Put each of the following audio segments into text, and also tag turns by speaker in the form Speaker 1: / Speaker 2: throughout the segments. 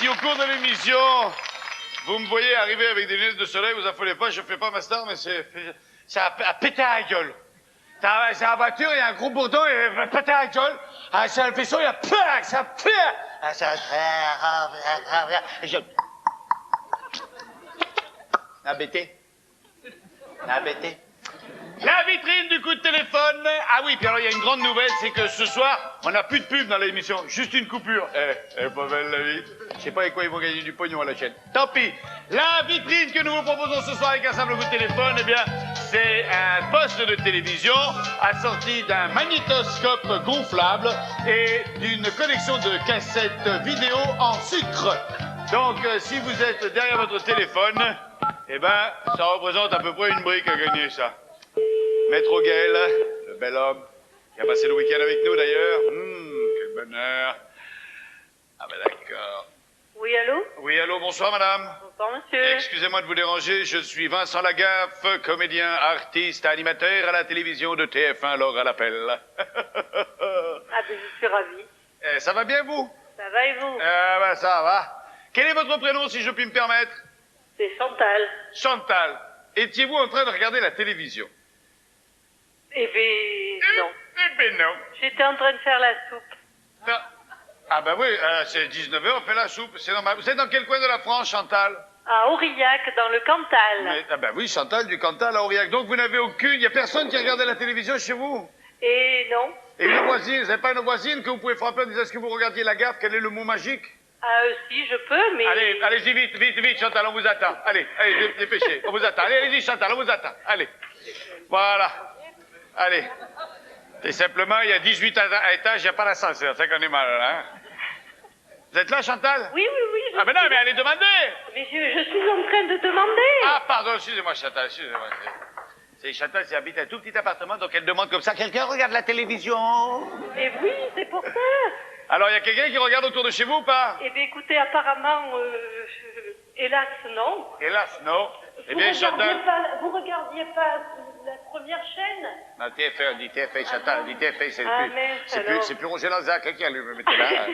Speaker 1: Si au cours de l'émission, vous me voyez arriver avec des lunettes de soleil, vous affolez pas, je fais pas ma star, mais ça a pété à la gueule. C'est la voiture, il y a un gros bourdon, il a pété à la gueule. Ah, c'est le vaisseau, il a peur, ça pue. Ah, ça et je... Embêté. La vitrine du coup de téléphone. Ah oui, puis alors il y a une grande nouvelle, c'est que ce soir, on n'a plus de pub dans l'émission, juste une coupure. Elle est pas belle la vie. Je sais pas avec quoi ils vont gagner du pognon à la chaîne. Tant pis. La vitrine que nous vous proposons ce soir avec un simple coup de téléphone, eh bien, c'est un poste de télévision assorti d'un magnétoscope gonflable et d'une collection de cassettes vidéo en sucre. Donc, si vous êtes derrière votre téléphone, eh ben, ça représente à peu près une brique à gagner, ça. Maître Auguel, le bel homme, qui a passé le week-end avec nous d'ailleurs. Quel bonheur. Ah ben d'accord.
Speaker 2: Oui, allô?
Speaker 1: Oui, allô, bonsoir madame.
Speaker 2: Bonsoir, monsieur.
Speaker 1: Excusez-moi de vous déranger, je suis Vincent Lagaffe, comédien, artiste, animateur à la télévision de TF1, Laure à l'appel.
Speaker 2: Ah ben, je suis ravie.
Speaker 1: Ça va bien vous?
Speaker 2: Ça va et vous?
Speaker 1: Ben ça va. Quel est votre prénom si je puis me permettre?
Speaker 2: C'est Chantal.
Speaker 1: Chantal. Étiez-vous en train de regarder la télévision?
Speaker 2: Eh ben, non.
Speaker 1: Eh ben non.
Speaker 2: J'étais en train de faire la soupe.
Speaker 1: Ah ben oui, c'est 19h, on fait la soupe, c'est normal. Vous êtes dans quel coin de la France, Chantal?
Speaker 2: À Aurillac, dans le Cantal.
Speaker 1: Ah ben oui, Chantal, du Cantal à Aurillac. Donc vous n'avez aucune, il n'y a personne qui regarde la télévision chez vous?
Speaker 2: Et non.
Speaker 1: Et une voisine, vous n'avez pas une voisine que vous pouvez frapper en disant est-ce que vous regardiez la gaffe, quel est le mot magique?
Speaker 2: Ah, si, je peux, mais...
Speaker 1: Allez-y, vite, Chantal, on vous attend. Allez, dépêchez, on vous attend. Allez-y, Chantal, on vous attend. Allez. Voilà. Allez. Et simplement, il y a 18 étages, il n'y a pas l'ascenseur, c'est qu'on est mal, hein? Vous êtes là, Chantal?
Speaker 2: Oui.
Speaker 1: Ah ben non, mais allez demander!
Speaker 2: Mais je suis en train de demander.
Speaker 1: Ah, pardon, excusez-moi, Chantal, excusez-moi. C'est Chantal, elle habite un tout petit appartement, donc elle demande comme ça, quelqu'un regarde la télévision?
Speaker 2: Eh oui, c'est pour ça.
Speaker 1: Alors, il y a quelqu'un qui regarde autour de chez vous ou pas?
Speaker 2: Eh bien, écoutez, apparemment, hélas, non.
Speaker 1: Hélas, non. Eh bien, Chantal...
Speaker 2: Vous regardiez pas la première chaîne?
Speaker 1: Non, TF1, dit TF1, Chantal, dit TF1, c'est plus Roger Lanzac qui allume, mettez là.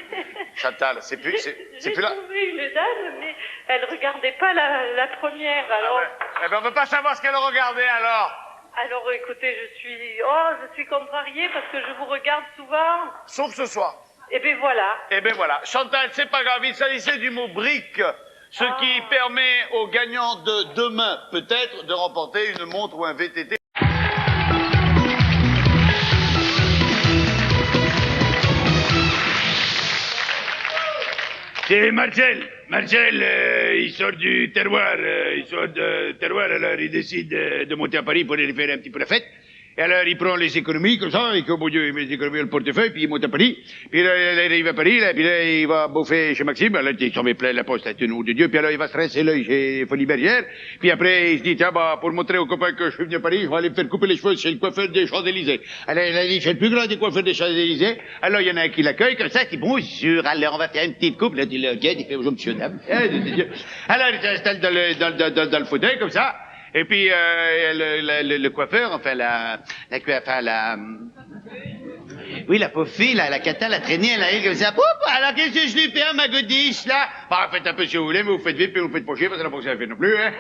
Speaker 1: Chantal, c'est plus là.
Speaker 2: J'ai trouvé une dame, mais elle regardait pas la première, alors...
Speaker 1: Ah ouais. Eh ben, on veut pas savoir ce qu'elle regardait, alors.
Speaker 2: Alors, écoutez, je suis contrariée parce que je vous regarde souvent.
Speaker 1: Sauf ce soir.
Speaker 2: Eh bien, voilà.
Speaker 1: Eh bien, voilà. Chantal, c'est pas grave, il s'agissait du mot brique. Ce qui permet aux gagnants de demain, peut-être, de remporter une montre ou un VTT. C'est Marcel. Marcel, il sort du terroir. Alors il décide de monter à Paris pour aller faire un petit peu la fête. Et alors, il prend les économies, comme ça, et que, bon Dieu, il met les économies dans le portefeuille, puis il monte à Paris. Puis là, il arrive à Paris, là, puis là, il va bouffer chez Maxime. Alors, il s'en met plein la poste, à nom de Dieu. Puis alors, il va se rincer l'œil chez Folie Bergère. Puis après, il se dit, tiens, bah, pour montrer aux copains que je suis venu à Paris, je vais aller me faire couper les cheveux chez le coiffeur des Champs-Élysées. Alors, il a dit, chez le plus grand des coiffeurs des Champs-Élysées. Alors, il y en a un qui l'accueille, comme ça, il dit, bonjour, alors, on va faire une petite coupe. Là, il dit, ok, il fait, bonjour, monsieur, dame. Alors, il s'installe dans le fauteuil, comme ça. Et puis, le coiffeur, enfin, oui, la pauvre fille, là, la cata, la traînée, elle arrive comme ça. Poup, alors, qu'est-ce que je lui fais, ma godiche, là? Bah, faites un peu si vous voulez, mais vous faites vite, puis vous faites pas chier, parce que la pas que ça fait non plus, hein.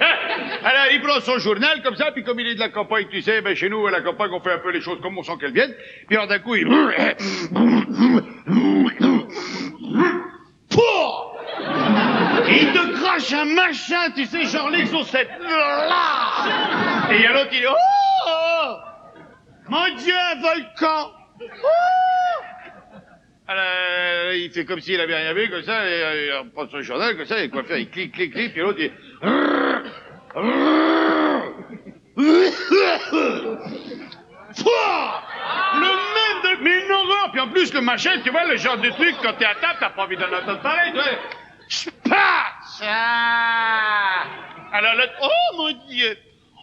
Speaker 1: Alors, il prend son journal, comme ça, puis comme il est de la campagne, tu sais, ben, chez nous, à la campagne, on fait un peu les choses comme on sent qu'elles viennent. Puis, alors, d'un coup, il... Pouh! Il te crache un machin, tu sais, genre l'exocète. Et il y a l'autre, il dit, oh! Mon Dieu, un volcan! Oh! Alors, il fait comme s'il avait rien vu, comme ça, et il prend son journal, comme ça, et le coiffeur, il clique, puis l'autre, il... Le même de... Mais une horreur! Puis en plus, le machin, tu vois, le genre de truc, quand t'es à table, t'as pas envie d'en entendre parler, tu vois. Space! Ah! Alors l'autre, oh mon Dieu!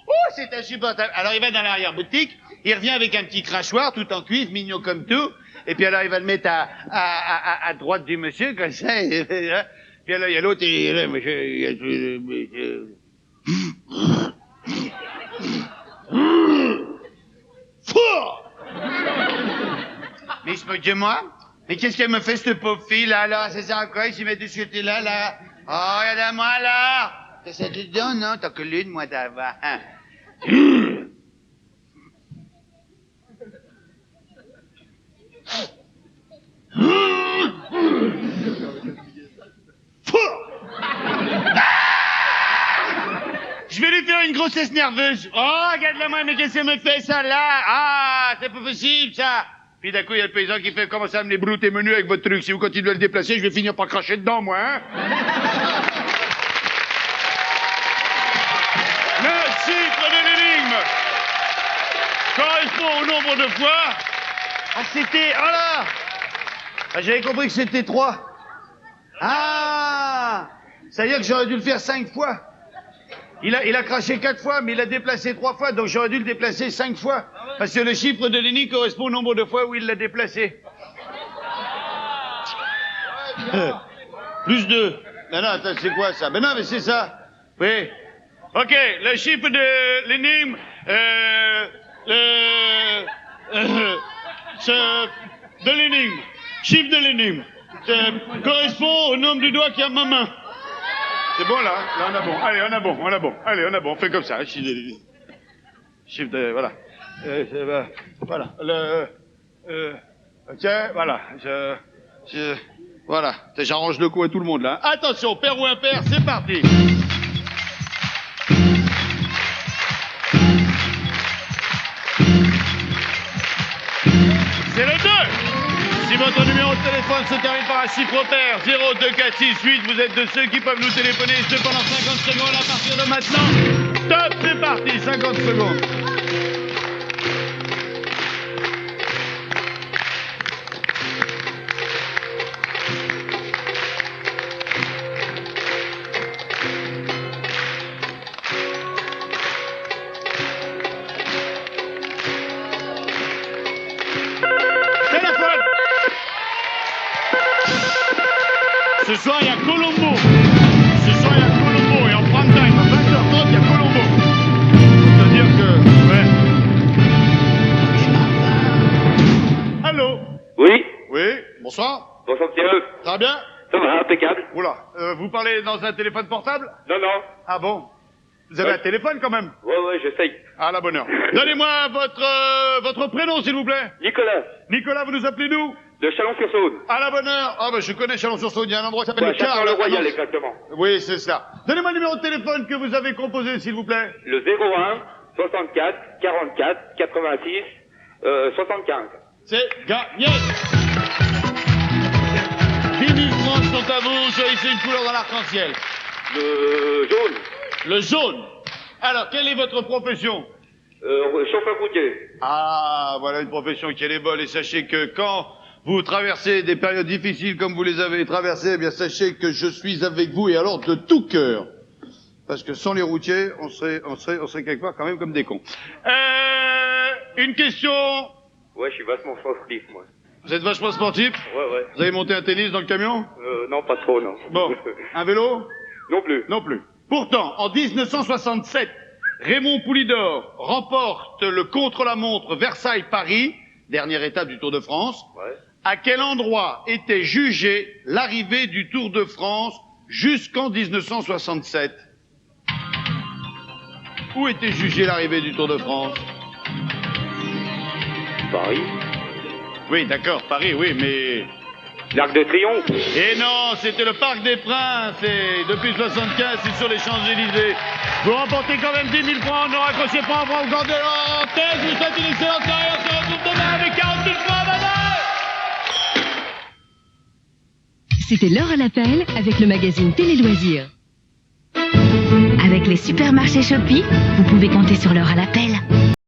Speaker 1: Oh, c'est insupportable. Alors il va dans l'arrière-boutique, il revient avec un petit crachoir tout en cuivre, mignon comme tout, et puis alors il va le mettre à droite du monsieur, comme ça, et, puis alors il y a l'autre, et là, monsieur... Mais il se moque de moi? Mais qu'est-ce qu'elle me fait, cette pauvre fille, là? Ça sert à quoi, s'y met de ce côté-là, là? Oh, regarde-moi, là! T'as ça dedans, non? T'as que l'une, moi, d'avant. Hein? Je vais lui faire une grossesse nerveuse. Oh, regarde-la moi, mais qu'est-ce qu'elle me fait, ça, là? Ah, c'est pas possible, ça. Puis d'un coup, il y a le paysan qui fait commencer à me les brouter menus avec votre truc. Si vous continuez à le déplacer, je vais finir par cracher dedans, moi, hein? Le chiffre de l'énigme correspond au nombre de fois. Ah, c'était... Oh là! Ah, j'avais compris que c'était 3. Ah! Ça veut dire que j'aurais dû le faire 5 fois. Il a craché 4 fois, mais il a déplacé 3 fois, donc j'aurais dû le déplacer 5 fois. Parce que le chiffre de l'énigme correspond au nombre de fois où il l'a déplacé. Plus 2. Non, non, attends, c'est quoi ça? Ben non, mais c'est ça. Oui. Ok, le chiffre de l'énigme, de l'énigme, chiffre de l'énigme, correspond au nombre de doigts qu'il y a à ma main. C'est bon, là? Là, on a bon. Allez, on a bon, on a bon. Allez, on a bon. On fait comme ça. Chiffre de... Voilà. Voilà. Tiens, voilà. Voilà. J'arrange le coup à tout le monde, là. Attention, pair ou impair, c'est parti. C'est le 2. Si votre numéro de téléphone se termine par un chiffre pair, 0, 2, 4, 6, 8, vous êtes de ceux qui peuvent nous téléphoner pendant 50 secondes à partir de maintenant. Top, c'est parti, 50 secondes. Ce soir, il y a Colombo. Ce soir, il y a Colombo. Et en prime time, à 20h30, il y a Colombo. C'est-à-dire que... Ouais. Allô?
Speaker 3: Oui.
Speaker 1: Oui, bonsoir.
Speaker 3: Bonsoir, Pierre.
Speaker 1: Ça va bien?
Speaker 3: Ça va, impeccable.
Speaker 1: Oula, vous parlez dans un téléphone portable?
Speaker 3: Non, non.
Speaker 1: Ah bon? Vous avez
Speaker 3: Ouais.
Speaker 1: un téléphone quand même?
Speaker 3: Ouais, j'essaye.
Speaker 1: À la bonne heure. Donnez-moi votre prénom, s'il vous plaît.
Speaker 3: Nicolas,
Speaker 1: Nicolas, vous nous appelez d'où?
Speaker 3: de Chalon-sur-Saône.
Speaker 1: À la bonne heure. Ah, bah, je connais Chalon-sur-Saône. Il y a un endroit qui s'appelle
Speaker 3: Ouais,
Speaker 1: le Car.
Speaker 3: Châtellerault-Royal, exactement.
Speaker 1: Oui, c'est ça. Donnez-moi le numéro de téléphone que vous avez composé, s'il vous plaît.
Speaker 3: Le 01 64 44 86 75.
Speaker 1: C'est gagné. 10 000 francs sont à vous. Choisissez une couleur dans l'arc-en-ciel.
Speaker 3: Le jaune.
Speaker 1: Le jaune. Alors, quelle est votre profession?
Speaker 3: Chauffeur routier.
Speaker 1: Ah, voilà une profession qui est bonne. Et sachez que quand vous traversez des périodes difficiles comme vous les avez traversées, eh bien, sachez que je suis avec vous et alors de tout cœur. Parce que sans les routiers, on serait quelque part quand même comme des cons. Une question.
Speaker 3: Ouais, je suis vachement sportif, moi.
Speaker 1: Vous êtes vachement sportif?
Speaker 3: Ouais.
Speaker 1: Vous avez monté un tennis dans le camion?
Speaker 3: Non, pas trop, non.
Speaker 1: Bon. Un vélo?
Speaker 3: Non plus.
Speaker 1: Non plus. Pourtant, en 1967, Raymond Poulidor remporte le contre-la-montre Versailles-Paris, dernière étape du Tour de France.
Speaker 3: Ouais.
Speaker 1: À quel endroit était jugée l'arrivée du Tour de France jusqu'en 1967? Où était jugée l'arrivée du Tour de France?
Speaker 3: Paris.
Speaker 1: Oui, d'accord, Paris, oui, mais...
Speaker 3: L'Arc de Triomphe.
Speaker 1: Et non, c'était le Parc des Princes, et depuis 75, c'est sur les Champs-Élysées. Vous remportez quand même 10 000 francs, ne raccrochez pas en bras au corps de l'antenne, je vous souhaite une excellente carrière, on se retrouve demain avec 40 000 francs, bye bye!
Speaker 4: C'était l'heure à l'appel avec le magazine Télé Loisirs.
Speaker 5: Avec les supermarchés Shopee, vous pouvez compter sur l'heure à l'appel.